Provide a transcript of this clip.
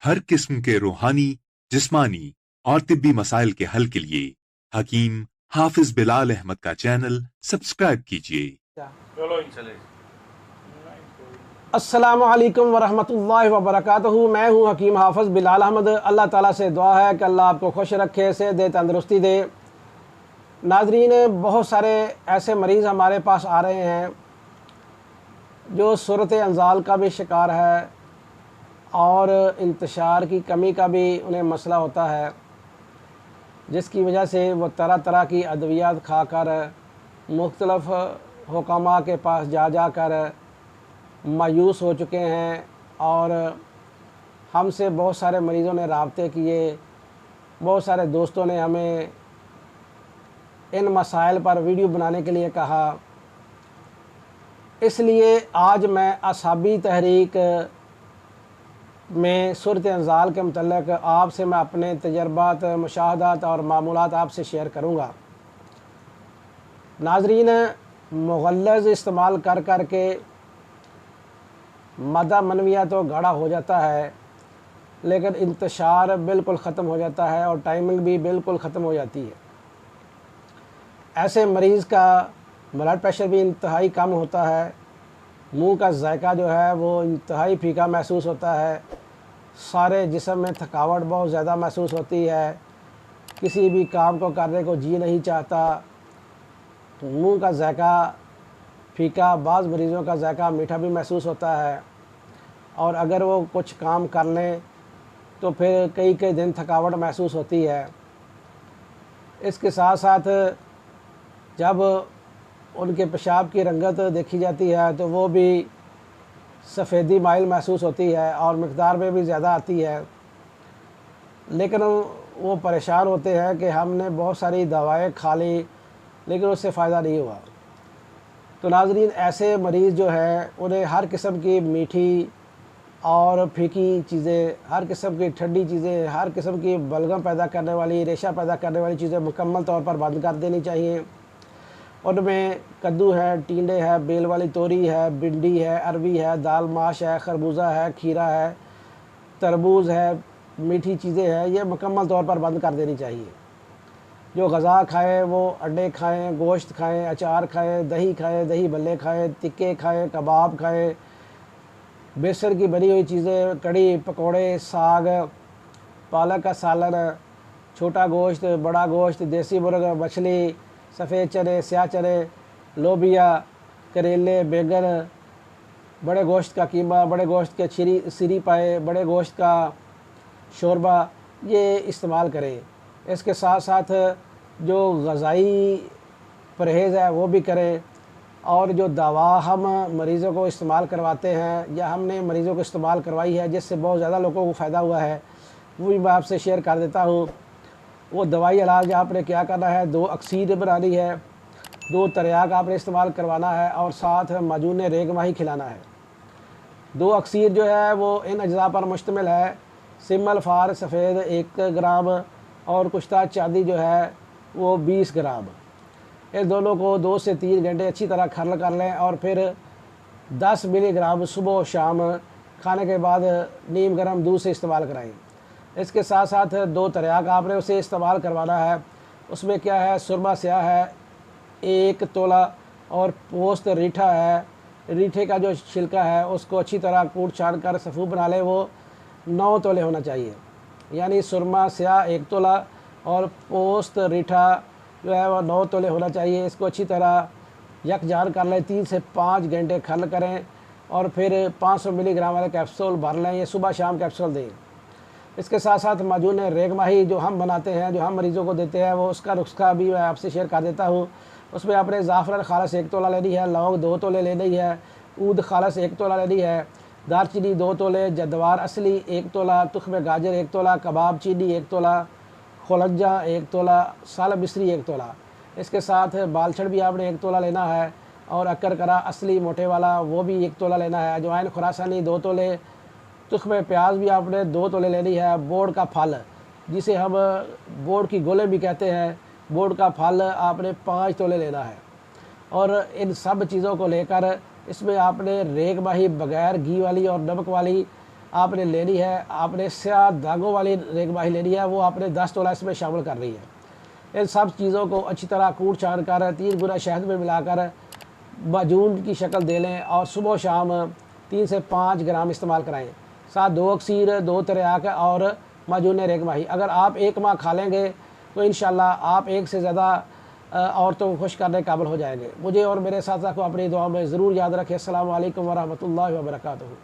हर किस्म के रूहानी, जिस्मानी और तिब्बी मसाइल के हल के लिए हकीम हाफिज बिलाल अहमद का चैनल सब्सक्राइब कीजिए। चलो चले। अस्सलामु अलैकुम वरहमतुल्लाहि वबरकातुहू। मैं हूँ हकीम हाफिज़ बिलाल अहमद। अल्लाह ताला से दुआ है कि अल्लाह आपको खुश रखे, सेहत दे, तंदुरुस्ती दे। नाजरीन, बहुत सारे ऐसे मरीज़ हमारे पास आ रहे हैं जो सूरत अंजाल का भी शिकार है और इंतशार की कमी का भी उन्हें मसला होता है, जिसकी वजह से वो तरह तरह की अद्वियात खा कर मुख्तलफ़ हुकामा के पास जा कर मायूस हो चुके हैं। और हमसे बहुत सारे मरीज़ों ने राब्ते किए, बहुत सारे दोस्तों ने हमें इन मसाइल पर वीडियो बनाने के लिए कहा। इसलिए आज मैं असहाबी तहरीक में सूरत अंजाल के मुतल्लिक़ आपसे मैं अपने तजर्बात, मुशाहदात और मामूलात आपसे शेयर करूँगा। नाजरीन, मुग़ल्लज़ इस्तेमाल कर कर के मदा मनविया तो गाढ़ा हो जाता है, लेकिन इंतशार बिल्कुल ख़त्म हो जाता है और टाइमिंग भी बिल्कुल ख़त्म हो जाती है। ऐसे मरीज़ का ब्लड प्रेशर भी इंतहाई कम होता है, मुंह का जायका जो है वो इंतहाई फीका महसूस होता है, सारे जिस्म में थकावट बहुत ज़्यादा महसूस होती है, किसी भी काम को करने को जी नहीं चाहता, मुंह का जायका फीका, बाज़ मरीज़ों का जायका मीठा भी महसूस होता है और अगर वो कुछ काम कर लें तो फिर कई कई दिन थकावट महसूस होती है। इसके साथ साथ जब उनके पेशाब की रंगत देखी जाती है तो वो भी सफ़ेदी माइल महसूस होती है और मिक़दार में भी ज़्यादा आती है, लेकिन वो परेशान होते हैं कि हमने बहुत सारी दवाएं खा ली लेकिन उससे फ़ायदा नहीं हुआ। तो नाज़रीन, ऐसे मरीज़ जो है उन्हें हर किस्म की मीठी और फीकी चीज़ें, हर किस्म की ठंडी चीज़ें, हर किस्म की बलगम पैदा करने वाली, रेशा पैदा करने वाली चीज़ें मुकम्मल तौर पर बंद कर देनी चाहिए। उनमें कद्दू है, टींडे है, बेल वाली तोरी है, भिंडी है, अरवी है, दाल माश है, खरबूजा है, खीरा है, तरबूज है, मीठी चीज़ें हैं, ये मुकम्मल तौर पर बंद कर देनी चाहिए। जो गज़ा खाएँ वो अंडे खाएँ, गोश्त खाएँ, अचार खाएँ, दही खाएँ, दही भल्ले खाएँ, टिक्के खाएँ, कबाब खाएँ, बेसन की बनी हुई चीज़ें, कड़ी, पकोड़े, साग, पालक का सालन, छोटा गोश्त, बड़ा गोश्त, देसी मुर्गा, मछली, सफ़ेद चने, स्याह चने, लोबिया, करेले, बैंगन, बड़े गोश्त का कीमा, बड़े गोश्त के सिरी पाए, बड़े गोश्त का शोरबा, ये इस्तेमाल करें। इसके साथ साथ जो ग़ज़ाई परहेज़ है वो भी करें और जो दवा हम मरीज़ों को इस्तेमाल करवाते हैं या हमने मरीज़ों को इस्तेमाल करवाई है जिससे बहुत ज़्यादा लोगों को फ़ायदा हुआ है, वो भी मैं आपसे शेयर कर देता हूँ। वो दवाई इलाज आपने क्या करना है, 2 अक्सीर बनानी है, 2 तरियाक आपने इस्तेमाल करवाना है और साथ माजून रेग माही खिलाना है। 2 अक्सीर जो है वो इन अज्जा पर मुश्तमिल है, सिमल फार सफ़ेद 1 ग्राम और कुश्ता चांदी जो है वो 20 ग्राम। इन दोनों को 2 से 3 घंटे अच्छी तरह खरल कर लें और फिर 10 मिलीग्राम सुबह और शाम खाने के बाद नीम गर्म दूध से इस्तेमाल कराएं। इसके साथ साथ 2 तरियाक आपने उसे इस्तेमाल करवाना है। उसमें क्या है, सुरमा स्याह है 1 तोला और पोस्त रीठा है, रीठे का जो छिलका है उसको अच्छी तरह कूट छान कर सफ़ू बना लें, वो 9 तोले होना चाहिए। यानी सुरमा स्याह 1 तोला और पोस्त रीठा जो है वह 9 तोले होना चाहिए। इसको अच्छी तरह यकजान कर लें, 3 से 5 घंटे खरल करें और फिर 500 मिलीग्राम वाले कैप्सूल भर लें। ये सुबह शाम कैप्सूल दें। इसके साथ साथ माजून रेग माही जो हम बनाते हैं, जो हम मरीज़ों को देते हैं, वो उसका नुस्खा भी मैं आपसे शेयर कर देता हूँ। उसमें आपने ज़ाफ़रान खालस 1 तोला लेनी है, लौंग 2 तोले लेनी है, ऊद खालस 1 तोला लेनी है, दारचीनी 2 तोले, जद्वार असली 1 तोला, तुख्म गाजर 1 तोला, कबाब चीनी 1 तोला, खुलंजा 1 तोला, साल मिस्री 1 तोला। इसके साथ बालछड़ भी आपने 1 तोला लेना है और अक्कर असली मोटे वाला वो भी 1 तोला लेना है। अजवाइन खुरासानी 2 तोले, तुख्म प्याज भी आपने 2 तोले लेनी है। बोर्ड का फल जिसे हम बोर्ड की गोले भी कहते हैं, बोर्ड का फल आपने 5 तोले लेना है। और इन सब चीज़ों को लेकर इसमें आपने रेग माही बग़ैर घी वाली और नमक वाली आपने लेनी है, आपने स्याह धागों वाली रेगमाही लेनी है, वो आपने 10 तोला इसमें शामिल कर रही है। इन सब चीज़ों को अच्छी तरह कूट छान कर 3 गुना शहद में मिलाकर माजून की शक्ल दे लें और सुबह शाम 3 से 5 ग्राम इस्तेमाल कराएं। साथ 2 अक्सीर, 2 तिरयाक और माजून रेगमाही। अगर आप 1 माह खा लेंगे तो इंशाल्लाह आप 1 से ज़्यादा औरतों को खुश करने के काबिल हो जाएंगे। मुझे और मेरे साथ को अपनी दुआ में ज़रूर याद रखें। अस्सलामु अलैकुम वरहमतुल्लाहि वबरकातुहू।